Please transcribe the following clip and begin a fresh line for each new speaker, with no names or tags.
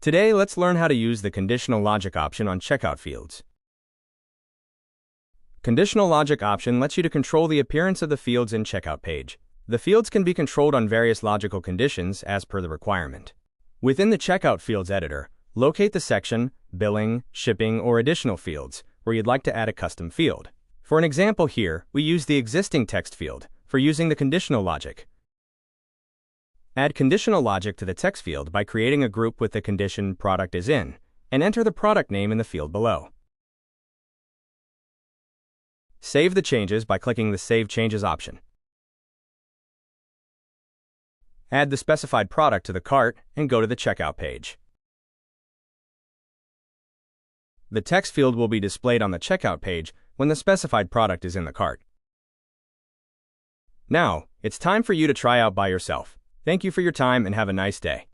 Today, let's learn how to use the conditional logic option on checkout fields. Conditional logic option lets you to control the appearance of the fields in checkout page. The fields can be controlled on various logical conditions as per the requirement. Within the checkout fields editor, locate the section, billing, shipping, or additional fields where you'd like to add a custom field. For an example here, we use the existing text field for using the conditional logic. Add conditional logic to the text field by creating a group with the condition product is in, and enter the product name in the field below. Save the changes by clicking the Save Changes option. Add the specified product to the cart and go to the checkout page. The text field will be displayed on the checkout page when the specified product is in the cart. Now, it's time for you to try out by yourself. Thank you for your time and have a nice day.